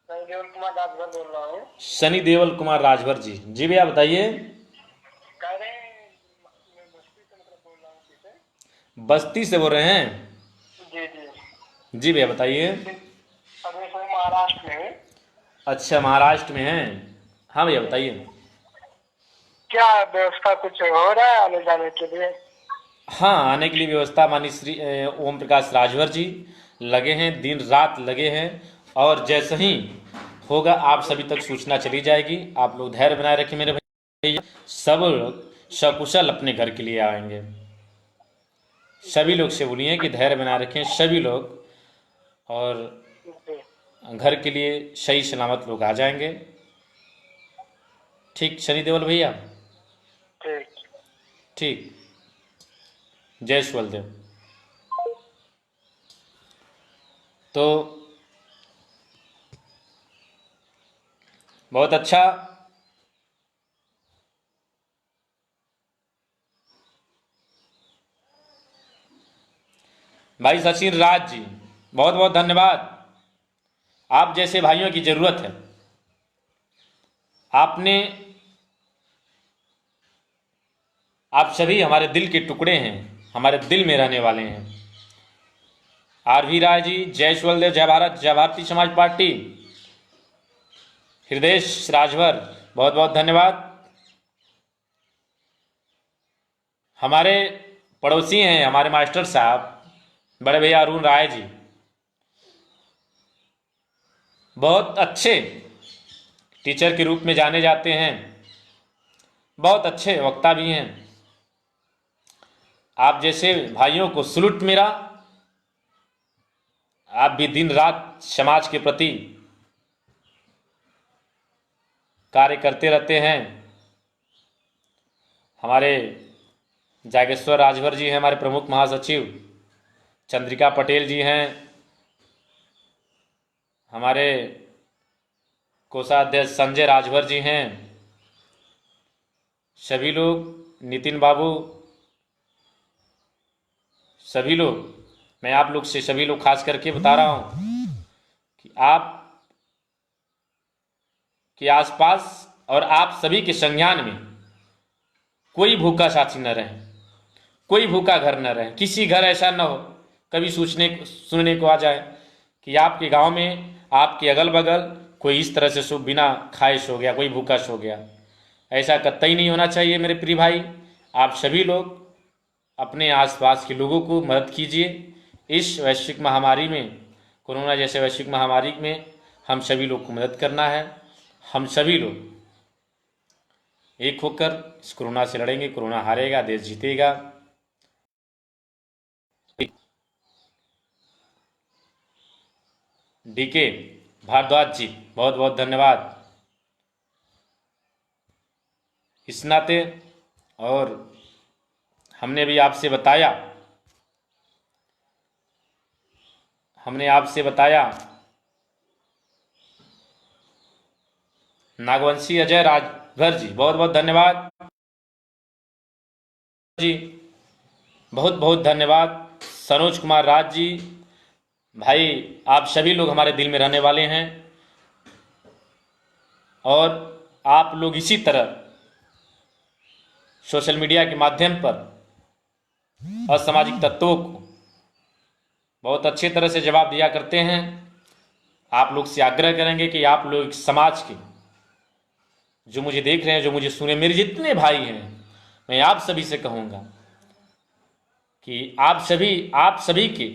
सनी देवल कुमार राजभर बोल रहा हूँ। सनी देवल कुमार राजभर जी, जी भैया बताइए। कह रहे हैं मैं बस्ती से मतलब बोल रहा हूँ किसे। बस्ती से बोल रहे हैं? जी जी जी भैया बताइए। अभी मैं महाराष्ट्र में हूँ। अच्छा, महाराष्ट्र में हैं? हाँ भैया बताइए। क्या व्यवस्था कुछ हो रहा है आने जाने के लिए? हाँ, आने के लिए व्यवस्था माननीय श्री ओम प्रकाश राजभर जी लगे हैं, दिन रात लगे हैं, और जैसे ही होगा आप सभी तक सूचना चली जाएगी। आप लोग धैर्य बनाए रखें मेरे भैया, सब लोग सकुशल अपने घर के लिए आएंगे। सभी लोग से बोलिए कि धैर्य बनाए रखें सभी लोग, और घर के लिए सही सलामत लोग आ जाएंगे। ठीक शनि देवल भैया? ठीक ठीक। जय सुवलदेव। तो बहुत अच्छा, भाई सचिन राज जी, बहुत बहुत धन्यवाद। आप जैसे भाइयों की जरूरत है। आप सभी हमारे दिल के टुकड़े हैं, हमारे दिल में रहने वाले हैं। आर.वी. राय जी, जय सुवलदेव, जय भारत, जय भारतीय समाज पार्टी। हृदय राजभर, बहुत बहुत धन्यवाद। हमारे पड़ोसी हैं हमारे मास्टर साहब बड़े भैया अरुण राय जी, बहुत अच्छे टीचर के रूप में जाने जाते हैं, बहुत अच्छे वक्ता भी हैं। आप जैसे भाइयों को सलूट मेरा। आप भी दिन रात समाज के प्रति कार्य करते रहते हैं। हमारे जागेश्वर राजभर जी हैं, हमारे प्रमुख महासचिव। चंद्रिका पटेल जी हैं, हमारे कोषाध्यक्ष संजय राजभर जी हैं। सभी लोग, नितिन बाबू, सभी लोग, मैं आप लोग से सभी लोग खास करके बता रहा हूं कि आप के आसपास और आप सभी के संज्ञान में कोई भूखा साथी न रहे, कोई भूखा घर न रहे। किसी घर ऐसा न हो कभी सुनने को आ जाए कि आपके गांव में, आपके अगल बगल कोई इस तरह से बिना खाए सो गया, कोई भूखा सो गया। ऐसा कतई नहीं होना चाहिए मेरे प्रिय भाई। आप सभी लोग अपने आसपास के लोगों को मदद कीजिए। इस वैश्विक महामारी में, कोरोना जैसे वैश्विक महामारी में हम सभी लोग को मदद करना है। हम सभी लोग एक होकर इस कोरोना से लड़ेंगे। कोरोना हारेगा, देश जीतेगा। डीके भारद्वाज जी, बहुत बहुत धन्यवाद इस नाते। और हमने भी आपसे बताया, नागवंशी अजय राजभर जी, बहुत बहुत धन्यवाद जी। बहुत बहुत धन्यवाद सनोज कुमार राज जी। भाई आप सभी लोग हमारे दिल में रहने वाले हैं और आप लोग इसी तरह सोशल मीडिया के माध्यम पर असामाजिक तत्वों को बहुत अच्छे तरह से जवाब दिया करते हैं। आप लोग से आग्रह करेंगे कि आप लोग समाज के जो मुझे देख रहे हैं, जो मुझे सुने, मेरे जितने भाई हैं, मैं आप सभी से कहूँगा कि आप सभी के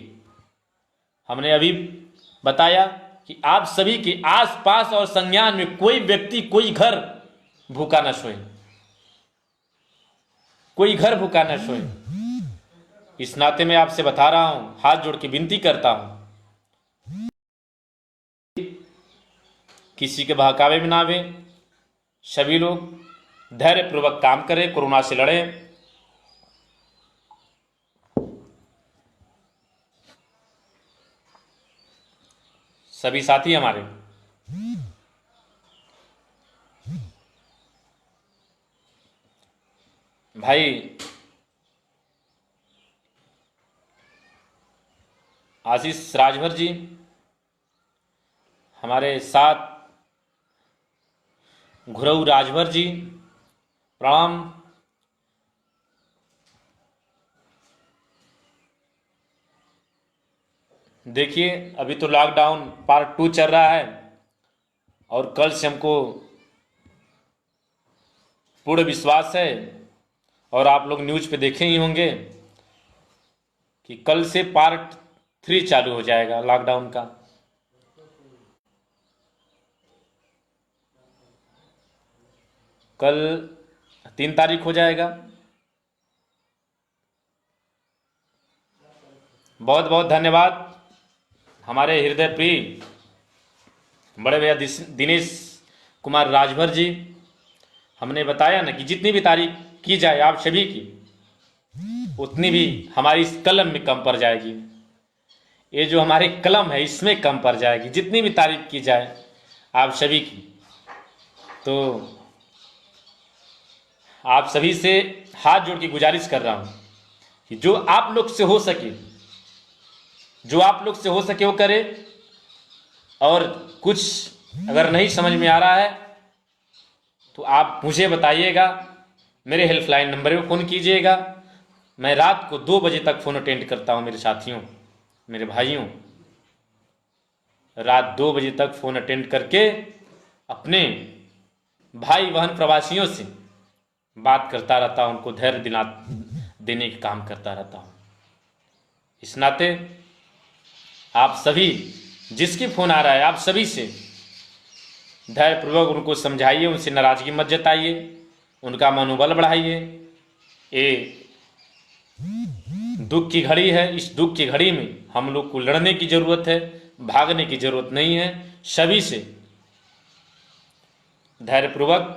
हमने अभी बताया कि आप सभी के आसपास और संज्ञान में कोई व्यक्ति, कोई घर भूखा न सोए, कोई घर भूखा न सोए। इस नाते मैं आपसे बता रहा हूं, हाथ जोड़ के विनती करता हूं, किसी के बहकावे में ना आवे। सभी लोग धैर्यपूर्वक काम करें, कोरोना से लड़ें। सभी साथी हमारे भाई आशीष राजभर जी हमारे साथ, घुरऊ राजभर जी प्रणाम। देखिए अभी तो लॉकडाउन पार्ट 2 चल रहा है और कल से हमको पूर्ण विश्वास है और आप लोग न्यूज़ पे देखे ही होंगे कि कल से पार्ट 3 चालू हो जाएगा लॉकडाउन का। कल 3 तारीख हो जाएगा। बहुत बहुत धन्यवाद हमारे हृदय प्रिय बड़े भैया दिनेश कुमार राजभर जी। हमने बताया ना कि जितनी भी तारीफ की जाए आप सभी की, उतनी भी हमारी इस कलम में कम पड़ जाएगी। ये जो हमारे कलम है इसमें कम पड़ जाएगी, जितनी भी तारीफ की जाए आप सभी की। तो आप सभी से हाथ जोड़ के गुजारिश कर रहा हूं कि जो आप लोग से हो सके, जो आप लोग से हो सके वो करें। और कुछ अगर नहीं समझ में आ रहा है तो आप मुझे बताइएगा, मेरे हेल्पलाइन नंबर पे फ़ोन कीजिएगा। मैं रात को 2 बजे तक फ़ोन अटेंड करता हूं मेरे साथियों, मेरे भाइयों। रात 2 बजे तक फ़ोन अटेंड करके अपने भाई बहन प्रवासियों से बात करता रहता हूं, उनको धैर्य देने का काम करता रहता हूं। इस नाते आप सभी, जिसकी फ़ोन आ रहा है, आप सभी से धैर्यपूर्वक उनको समझाइए, उनसे नाराज़गी मत जताइए, उनका मनोबल बढ़ाइए। ये दुख की घड़ी है, इस दुख की घड़ी में हम लोग को लड़ने की ज़रूरत है, भागने की ज़रूरत नहीं है। सभी से धैर्यपूर्वक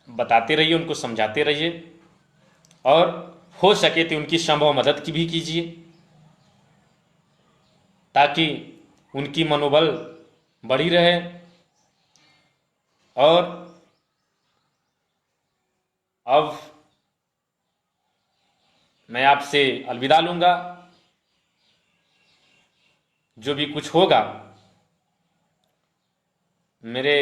बताते रहिए, उनको समझाते रहिए और हो सके तो उनकी संभव मदद की भी कीजिए, ताकि उनकी मनोबल बढ़ी रहे। और अब मैं आपसे अलविदा लूँगा। जो भी कुछ होगा मेरे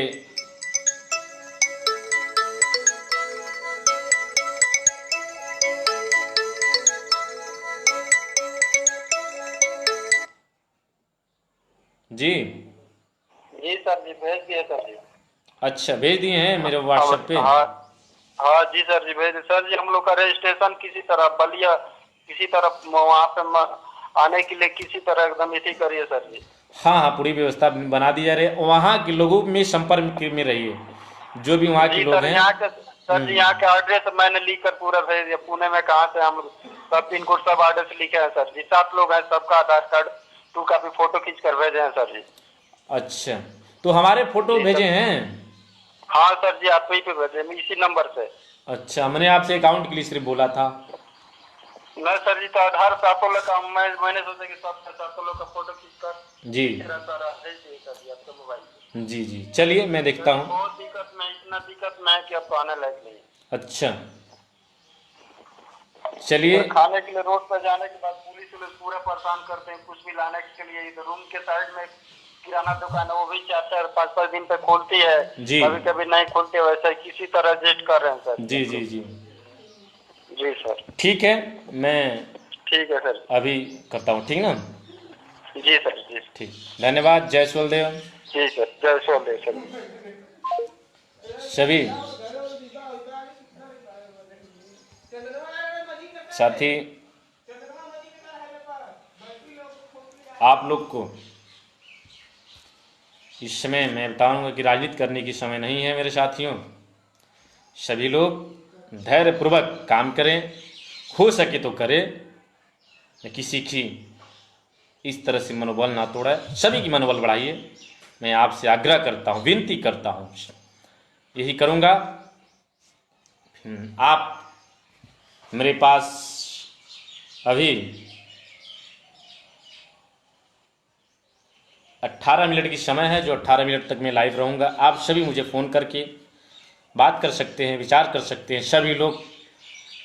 जी जी सर जी भेज दिए सर जी। अच्छा, भेज दिए हैं मेरे व्हाट्सएप पे। हाँ हाँ जी सर जी भेज दिए सर जी। हम लोग का रजिस्ट्रेशन किसी तरह बलिया, किसी तरह वहाँ पे आने के लिए किसी तरह एकदम इसी करिए सर जी। हाँ हाँ, पूरी व्यवस्था बना दी जा रही है। वहाँ के लोगों में संपर्क में रहिए, जो भी वहाँ के जी लोग सर, हैं। यहाँ के सर जी यहाँ के एड्रेस मैंने लिख कर पूरा भेज दिया। पुणे में कहाँ से हम सब पिन कोड सब एड्रेस लिखे हैं सर जी। 7 लोग हैं, सबका आधार कार्ड 2 कॉपी फोटो खींच कर भेजे हैं सर जी। अच्छा, तो हमारे फोटो जी भेजे सर। हैं? हाँ सर जी, आप वही पे भेजे इसी नंबर से। अच्छा, मैंने आपसे अकाउंट के लिए सिर्फ बोला था। नहीं सर जी, तो आधार 7 लोग का मैंने सोचा कि सब 7 लोग का फोटो खींच कर जी सारा भेज दिए सर जी आपके मोबाइल पे। जी जी, चलिए मैं देखता हूँ। बहुत दिक्कत में, इतना दिक्कत में है कि अब तो आने लायक नहीं है। अच्छा, चलिए। फिर खाने के लिए रोड पर जाने के बाद पुलिस वाले पूरा परेशान करते हैं, कुछ भी लाने के लिए। इधर रूम के साइड में किराना दुकान है, वो भी 4-4 5-5 दिन पे खोलती है, जी कभी कभी नहीं खोलते। वैसे किसी तरह एडजस्ट कर रहे हैं सर जी जी जी। जी सर। ठीक है, मैं ठीक है सर। अभी करता हूँ, ठीक ना? जी सर जी। ठीक, धन्यवाद। जय सुलदेव। जी सर, जय सोमदेव सर। सभी साथी, आप लोग को इस समय मैं बताऊंगा कि राजनीति करने की समय नहीं है मेरे साथियों। सभी लोग धैर्यपूर्वक काम करें, हो सके तो करें। किसी की इस तरह से मनोबल ना तोड़े, सभी की मनोबल बढ़ाइए। मैं आपसे आग्रह करता हूँ, विनती करता हूँ, यही करूँगा। आप मेरे पास अभी 18 मिनट की समय है, जो 18 मिनट तक मैं लाइव रहूँगा। आप सभी मुझे फ़ोन करके बात कर सकते हैं, विचार कर सकते हैं सभी लोग।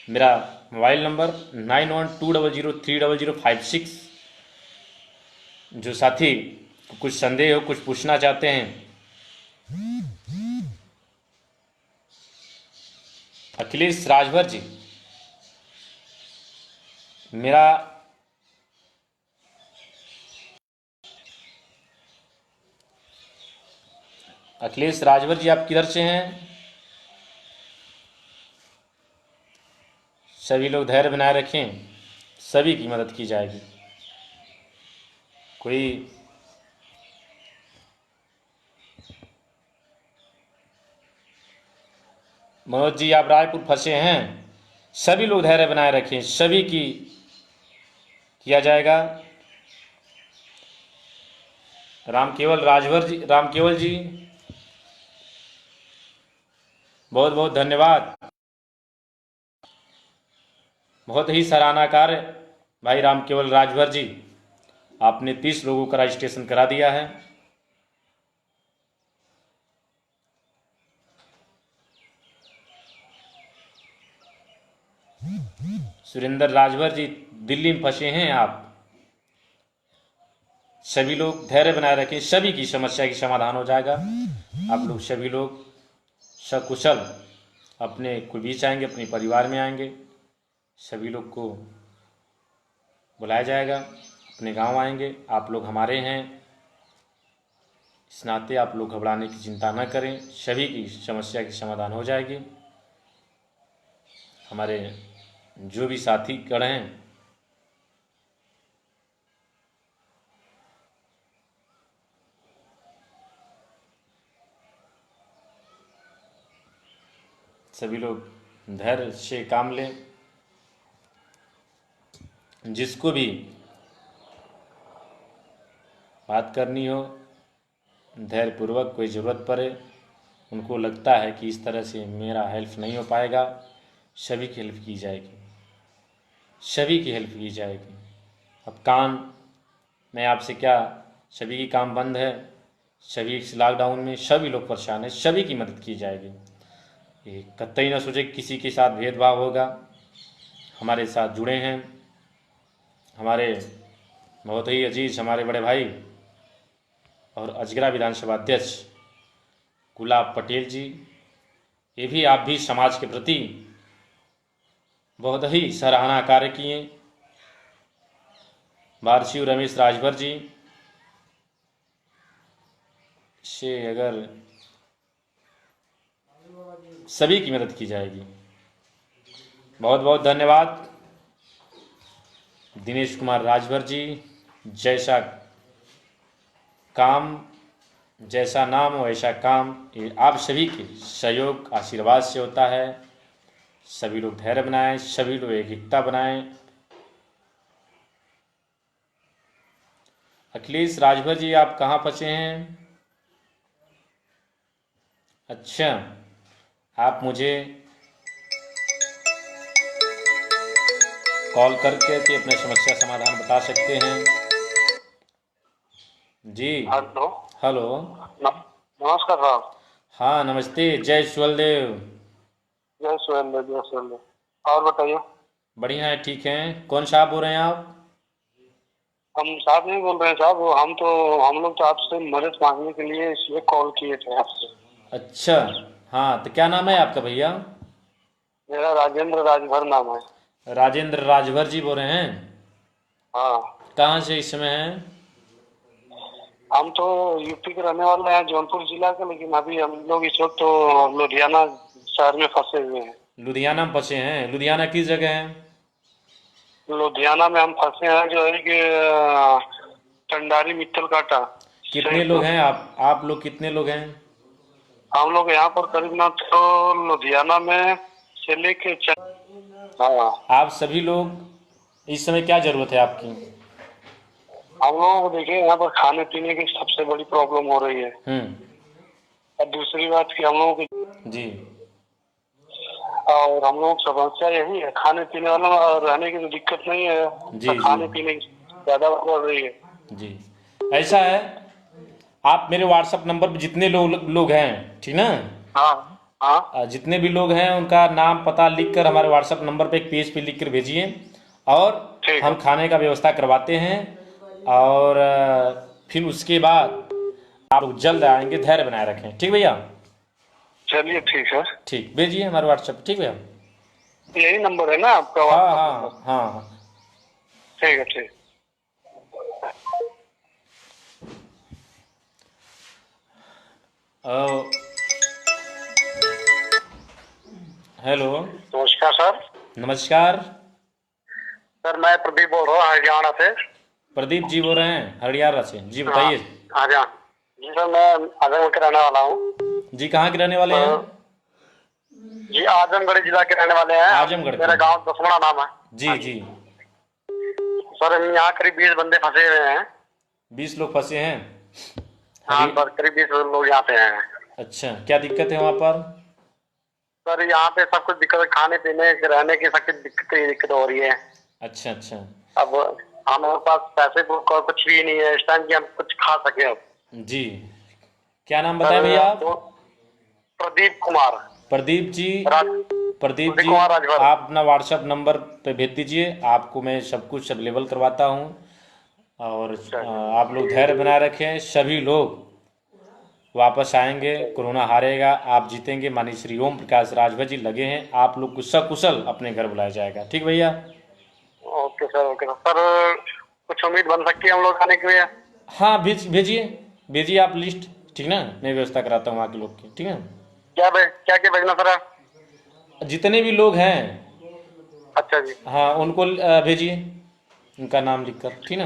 मेरा मोबाइल नंबर 9120030056। जो साथी कुछ संदेह हो, कुछ पूछना चाहते हैं, अखिलेश राजभर जी, मेरा अखिलेश राजभर जी, आप किधर से हैं? सभी लोग धैर्य बनाए रखें, सभी की मदद की जाएगी। कोई मनोज जी, आप रायपुर फंसे हैं, सभी लोग धैर्य बनाए रखें, सभी की किया जाएगा। रामकेवल राजभर जी, रामकेवल जी, बहुत बहुत धन्यवाद। बहुत ही सराहना कार्य भाई रामकेवल राजभर जी, आपने 30 लोगों का रजिस्ट्रेशन करा दिया है। सुरेंद्र राजभर जी, दिल्ली में फंसे हैं आप। सभी लोग धैर्य बनाए रखें, सभी की समस्या की समाधान हो जाएगा। आप लोग सभी लोग सकुशल अपने कुल बीच आएंगे, अपने परिवार में आएंगे, सभी लोग को बुलाया जाएगा, अपने गांव आएंगे। आप लोग हमारे हैं, इस नाते आप लोग घबराने की चिंता न करें, सभी की समस्या की समाधान हो जाएगी। हमारे जो भी साथी गण हैं, सभी लोग धैर्य से काम लें। जिसको भी बात करनी हो, धैर्यपूर्वक, कोई ज़रूरत पड़े, उनको लगता है कि इस तरह से मेरा हेल्प नहीं हो पाएगा, सभी की हेल्प की जाएगी, सभी की हेल्प की जाएगी। अब काम, मैं आपसे क्या, सभी की काम बंद है, सभी इस लॉकडाउन में सभी लोग परेशान हैं, सभी की मदद की जाएगी। ये कतई ना सोचे किसी के साथ भेदभाव होगा। हमारे साथ जुड़े हैं हमारे बहुत ही अजीज हमारे बड़े भाई और अजगरा विधानसभा अध्यक्ष गुलाब पटेल जी, ये भी आप भी समाज के प्रति बहुत ही सराहना कार्य किए। वारसी रमेश राजभर जी से अगर सभी की मदद की जाएगी। बहुत बहुत धन्यवाद। दिनेश कुमार राजभर जी, जैसा काम, जैसा नाम वैसा काम, ये आप सभी के सहयोग आशीर्वाद से होता है। सभी लोग धैर्य बनाएं, सभी लोग एकता बनाएं। अखिलेश राजभर जी, आप कहाँ फंसे हैं? अच्छा, आप मुझे कॉल करके के अपने समस्या समाधान बता सकते हैं जी। हेलो। हेलो। नमस्कार साहब। हाँ नमस्ते, जय सुलदेव। जय सुरेंद्र, जय सुरेंद्र। और बताइए। बढ़िया है, ठीक है। कौन साहब बोल रहे हैं आप? हम साहब नहीं बोल रहे हैं साहब, हम लोग तो आपसे मदद मांगने के लिए इसलिए कॉल किए थे आपसे। अच्छा, हाँ, तो क्या नाम है आपका भैया? मेरा राजेंद्र राजभर नाम है। राजेंद्र राजभर जी बोल रहे हैं? हाँ, कहाँ से इस समय हैं? हम तो यूपी के रहने वाले हैं, जौनपुर जिला के, लेकिन अभी हम लोग इस वक्त तो लुधियाना शहर में फंसे हुए हैं। लुधियाना में फंसे हैं? लुधियाना किस जगह है? लुधियाना में हम फंसे हैं जो है कि टंडारी मित्तल काटा कितने लोग सैदपुर। हैं आप लोग कितने लोग हैं? हम लोग यहाँ पर करीब ना तो लुधियाना में से लेके हाँ, आप सभी लोग इस समय क्या ज़रूरत है आपकी? हम लोगों को देखिए यहाँ पर खाने पीने की सबसे बड़ी प्रॉब्लम हो रही है। हम्म। और दूसरी बात कि हम लोगों की जी। और हम लोगों की समस्या यही है, खाने पीने वाला और रहने की तो दिक्कत नहीं है, जी, तो जी। खाने पीने की ज्यादा बढ़ रही है। जी, ऐसा है, आप मेरे व्हाट्सएप नंबर पर जितने लोग हैं, ठीक ना? हाँ हाँ, जितने भी लोग हैं उनका नाम पता लिख कर हमारे व्हाट्सएप नंबर पे एक पेज पे लिख कर भेजिए, और ठीक हम है। खाने का व्यवस्था करवाते हैं। और फिर उसके बाद आप लोग जल्द आएंगे, धैर्य बनाए रखें, ठीक भैया? चलिए ठीक है, ठीक, भेजिए हमारे व्हाट्सएप, ठीक भैया? यही नंबर है ना आपका हाँ, व्हाट्सएप हाँ, नंबर? हाँ, हाँ। ठीक है, ठीक। हेलो। नमस्कार सर। नमस्कार। सर मैं प्रदीप बोल रहा हूँ हरियाणा से। प्रदीप जी बोल रहे हैं हरियाणा से? जी हाँ, बताइए। हरियाणा। जी सर, मैं आजमगढ़ के रहने वाला हूँ। जी, कहाँ के रहने वाले हैं? जी आजमगढ़ जिला के रहने वाले हैं। आजमगढ़ के? मेरा गांव दसवड़ा नाम है। जी, जी। सर हम यहाँ करीब 20 बंदे फंसे हुए हैं। 20 लोग फंसे हैं? हाँ सर, करीब 20 लोग यहाँ पे हैं। अच्छा, क्या दिक्कत है वहाँ पर? सर यहाँ पे सब कुछ दिक्कत है, खाने पीने रहने की सब कुछ दिक्कत हो रही है। अच्छा, अच्छा। अब हमारे पास पैसे को कुछ भी नहीं है इस टाइम की हम कुछ खा सके। अब जी, क्या नाम बताएं भैया आप? तो प्रदीप कुमार। प्रदीप जी। राज प्रदीप प्रदीप जी, कुमार राजभर। आप अपना व्हाट्सएप नंबर पे भेज दीजिए, आपको मैं सब कुछ अवेलेबल करवाता हूँ। और आप लोग धैर्य बनाए रखें, सभी लोग वापस आएंगे, कोरोना हारेगा, आप जीतेंगे। माननीय श्री ओम प्रकाश राजभर जी लगे हैं, आप लोग को सकुशल अपने घर बुलाया जाएगा, ठीक भैया? Okay sir, okay sir. कुछ उम्मीद बन सकती है हम लोग आने के लिए? हाँ, भेजिए भेजिए आप लिस्ट, ठीक ना? मैं व्यवस्था कराता हूँ वहाँ के लोग की, ठीक है? क्या क्या क्या भेजना सर? जितने भी लोग हैं, अच्छा जी। हाँ, उनको भेजिए, उनका नाम लिखकर, ठीक ना?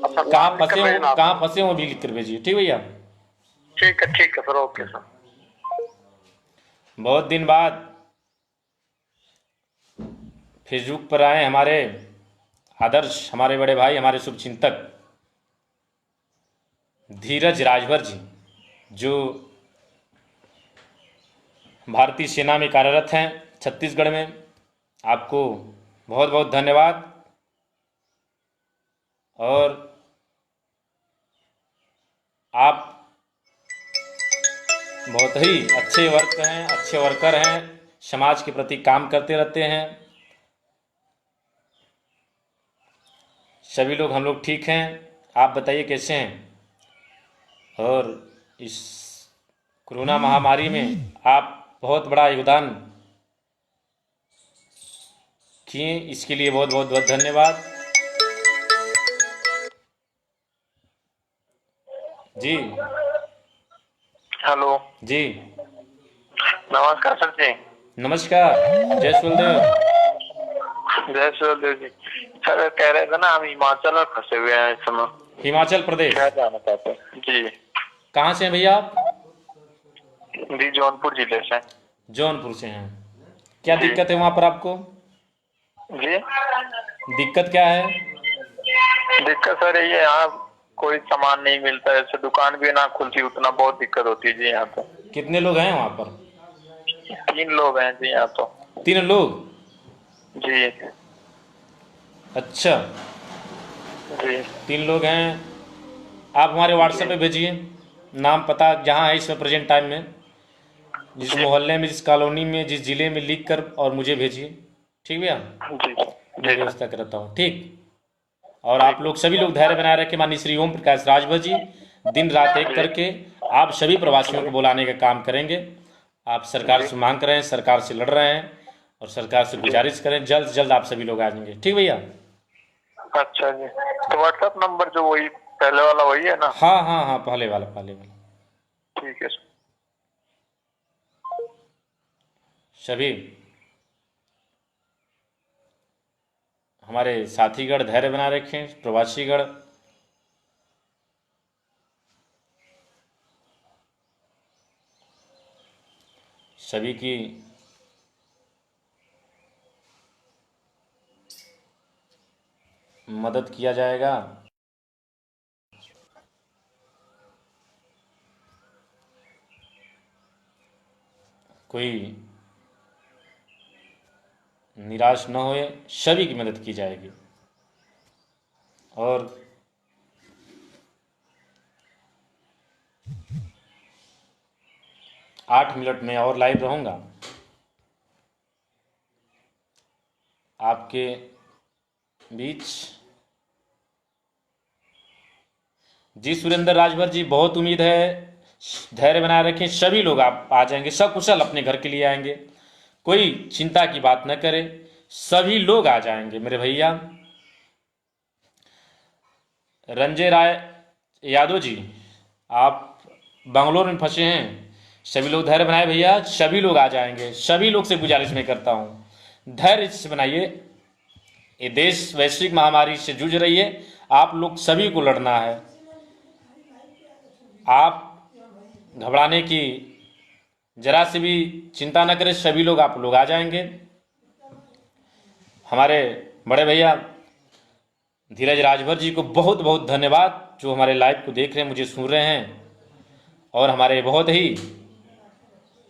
अच्छा, नाम लिख कर भेजना आप? कहाँ फंसे हो भी लिख कर भेजिए, ठीक भैया? ठीक है सर, ओके सर। बहुत दिन बाद फेसबुक पर आए हमारे आदर्श, हमारे बड़े भाई, हमारे शुभचिंतक धीरज राजभर जी, जो भारतीय सेना में कार्यरत हैं छत्तीसगढ़ में। आपको बहुत बहुत धन्यवाद। और आप बहुत ही अच्छे अच्छे वर्कर हैं, समाज के प्रति काम करते रहते हैं। सभी लोग, हम लोग ठीक हैं, आप बताइए कैसे हैं? और इस कोरोना महामारी में आप बहुत बड़ा योगदान किए, इसके लिए बहुत बहुत बहुत धन्यवाद जी। हेलो जी, नमस्कार सर जी। नमस्कार। जय सुलदेव। जय सूर्यदेव जी। सर कह रहे थे ना, हम हिमाचल में फंसे हुए हैं इस समय। हिमाचल प्रदेश? क्या जाना चाहते हैं जी? कहाँ से हैं भैया आप? जी जौनपुर जिले से। जौनपुर से हैं? क्या जी। दिक्कत है वहाँ पर आपको? जी दिक्कत क्या है? दिक्कत सर ये यहाँ कोई सामान नहीं मिलता है, जैसे दुकान भी ना खुलती, उतना बहुत दिक्कत होती है जी यहाँ पे। कितने लोग हैं वहाँ पर? 3 लोग हैं जी यहाँ तो। 3 लोग? जी अच्छा, जी 3 लोग हैं। आप हमारे व्हाट्सएप पे भेजिए नाम पता जहाँ है इसमें प्रेजेंट टाइम में, जिस मोहल्ले में, जिस कॉलोनी में, जिस ज़िले में, लिख कर और मुझे भेजिए, ठीक भैया, जी मैं जी व्यवस्था करता हूँ, ठीक। और आप लोग सभी लोग धैर्य बनाए रखें। माननीय श्री ओम प्रकाश राजभर जी दिन रात एक करके आप सभी प्रवासियों को बुलाने का काम करेंगे। आप सरकार से मांग कर रहे हैं, सरकार से लड़ रहे हैं और सरकार से गुजारिश करें जल्द से जल्द आप सभी लोग आ जाएंगे, ठीक भैया। अच्छा जी, तो व्हाट्सएप नंबर जो वही पहले वाला वही है ना? हाँ हाँ हाँ, पहले वाला पहले वाला। ठीक है सर। सभी हमारे साथीगण धैर्य बनाए रखें, प्रवासीगण सभी की मदद किया जाएगा। कोई निराश न होए, सभी की मदद की जाएगी। और आठ मिनट में और लाइव रहूँगा आपके बीच। जी सुरेंद्र राजभर जी, बहुत उम्मीद है, धैर्य बनाए रखें, सभी लोग आप आ जाएंगे, सकुशल अपने घर के लिए आएंगे, कोई चिंता की बात न करें, सभी लोग आ जाएंगे मेरे भैया। रंजय राय यादव जी, आप बंगलोर में फंसे हैं, सभी लोग धैर्य बनाए भैया, सभी लोग आ जाएंगे, सभी लोग से गुजारिश मैं करता हूँ धैर्य से बनाइए। ये देश वैश्विक महामारी से जूझ रही है, आप लोग सभी को लड़ना है। आप घबराने की जरा से भी चिंता न करें, सभी लोग आप लोग आ जाएंगे। हमारे बड़े भैया धीरज राजभर जी को बहुत बहुत धन्यवाद, जो हमारे लाइव को देख रहे हैं, मुझे सुन रहे हैं, और हमारे बहुत ही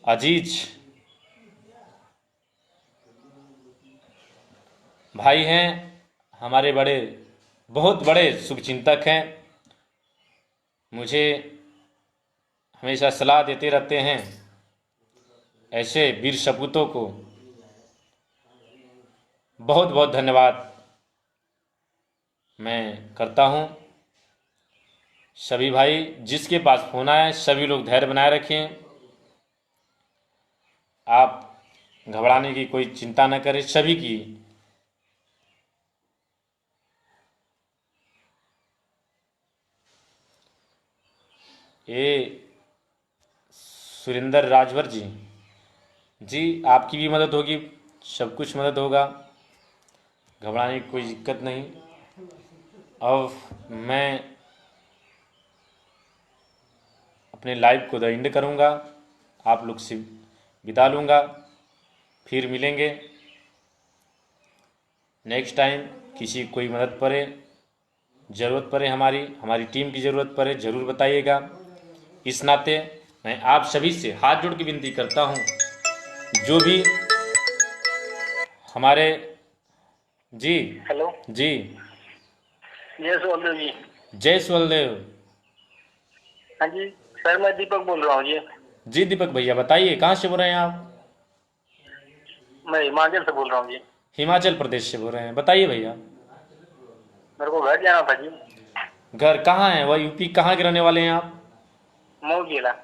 अजीज भाई हैं, हमारे बड़े बहुत बड़े शुभचिंतक हैं, मुझे हमेशा सलाह देते रहते हैं। ऐसे वीर सपूतों को बहुत बहुत धन्यवाद मैं करता हूँ। सभी भाई जिसके पास फोन आए, सभी लोग धैर्य बनाए रखें, आप घबराने की कोई चिंता न करें, सभी की ये सुरेंद्र राजभर जी, जी आपकी भी मदद होगी, सब कुछ मदद होगा, घबराने की कोई दिक्कत नहीं। अब मैं अपने लाइव को द एंड करूँगा, आप लोग से विदा लूँगा, फिर मिलेंगे नेक्स्ट टाइम। किसी कोई मदद पड़े, ज़रूरत पड़े, हमारी टीम की ज़रूरत पड़े, ज़रूर बताइएगा। इस नाते मैं आप सभी से हाथ जोड़ के विनती करता हूँ, जो भी हमारे जी हेलो जी जय सोलदेव जी। जय सुलदेव। हाँ जी सर, मैं दीपक बोल रहा हूँ जी। जी दीपक भैया बताइए, कहाँ से बोल रहे हैं आप? मैं हिमाचल से बोल रहा हूँ जी। हिमाचल प्रदेश से बोल रहे हैं, बताइए भैया। मेरे को घर जाना था जी। घर कहाँ है? वह यूपी कहाँ के रहने वाले हैं आप? मऊ जिला।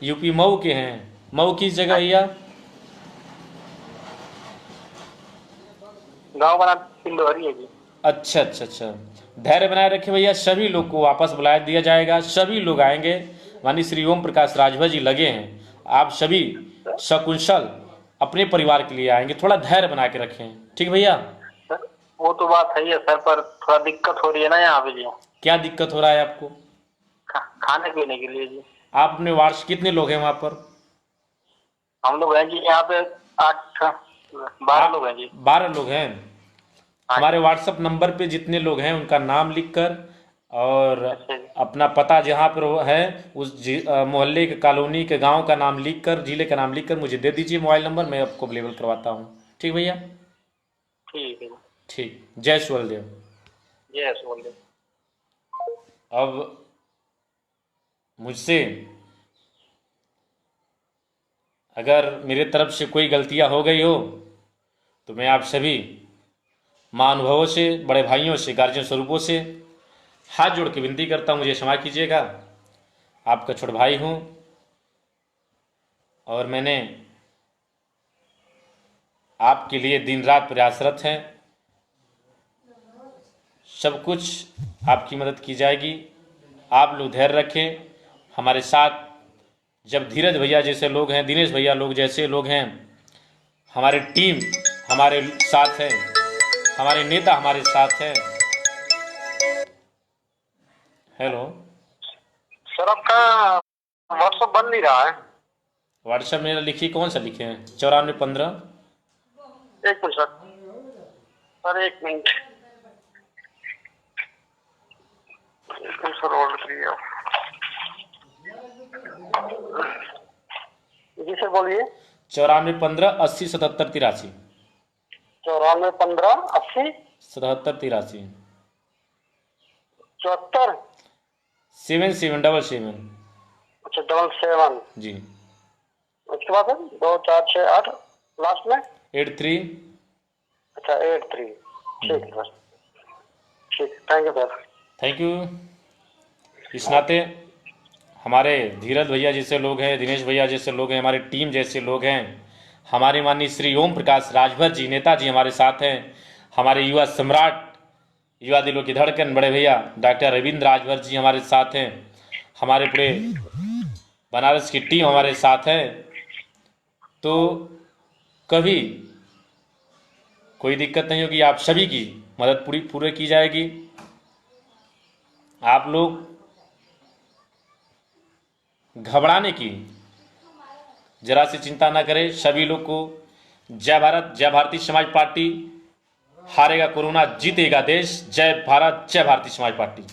यूपी मऊ के हैं? मऊ किस जगह भैया? गाँव का नाम पिंडोहरी है जी। अच्छा अच्छा अच्छा, धैर्य बनाए रखे भैया, सभी लोग को वापस बुला दिया जाएगा, सभी लोग आएंगे। माननीय श्री ओम प्रकाश राजभर जी लगे हैं, आप सभी सकुशल अपने परिवार के लिए आएंगे, थोड़ा धैर्य बना के रखें, ठीक भैया। सर वो तो बात है ही है सर, पर थोड़ा दिक्कत हो रही है ना यहाँ पे जी। क्या दिक्कत हो रहा है आपको? खाने पीने के लिए जी। आप अपने वार्ड से कितने लोग हैं वहाँ पर? हम लोग हैं जी यहाँ पे 12 लोग हैं जी। 12 लोग हैं। हाँ हमारे जी। व्हाट्सएप नंबर पे जितने लोग हैं उनका नाम लिखकर और अच्छा जी। अपना पता जहाँ पर वो है उस मोहल्ले के, कॉलोनी के, गांव का नाम लिखकर, जिले का नाम लिखकर मुझे दे दीजिए मोबाइल नंबर, मैं आपको अवेलेबल करवाता हूँ, ठीक भैया। ठीक है जी। ठीक, जय सुलदेव। जय सोलदेव। अब मुझसे अगर मेरे तरफ से कोई गलतियाँ हो गई हो तो मैं आप सभी महानुभावों से, बड़े भाइयों से, गार्जियन स्वरूपों से हाथ जोड़ के विनती करता हूँ, मुझे क्षमा कीजिएगा। आपका छोटा भाई हूँ और मैंने आपके लिए दिन रात प्रयासरत हैं। सब कुछ आपकी मदद की जाएगी। आप लोग धैर्य रखें हमारे साथ। जब धीरज भैया जैसे लोग हैं, दिनेश भैया लोग जैसे लोग हैं, हमारी टीम हमारे साथ है, हमारे नेता हमारे साथ हैं। हेलो सर, आपका व्हाट्सएप बन नहीं रहा है। व्हाट्सएप मेरा लिखिए, कौन सा लिखे हैं? 9415। एक मिनट सर, एक मिनट सर, ऑर्डर करिए जी सर, बोलिए। 9415 80 77 83। 9415 80 77 83 74। 7777। अच्छा, 77 जी। उसके बाद 2 4 6 8 लास्ट में 83। अच्छा 83। ठीक है सर, ठीक, thank you sir. Thank you. इस नाते हमारे धीरज भैया जैसे लोग हैं, दिनेश भैया जैसे लोग हैं, हमारी टीम जैसे लोग हैं, हमारे माननीय श्री ओम प्रकाश राजभर जी, नेताजी हमारे साथ हैं। हमारे युवा सम्राट, युवा दिलों की धड़कन बड़े भैया डॉक्टर रविंद्र राजभर जी हमारे साथ हैं। हमारे पूरे बनारस की टीम हमारे साथ है। तो कभी कोई दिक्कत नहीं होगी, आप सभी की मदद पूरी की जाएगी। आप लोग घबराने की जरा सी चिंता ना करें। सभी लोग को जय भारत, जय भारतीय समाज पार्टी। हारेगा कोरोना, जीतेगा देश। जय भारत, जय भारतीय समाज पार्टी।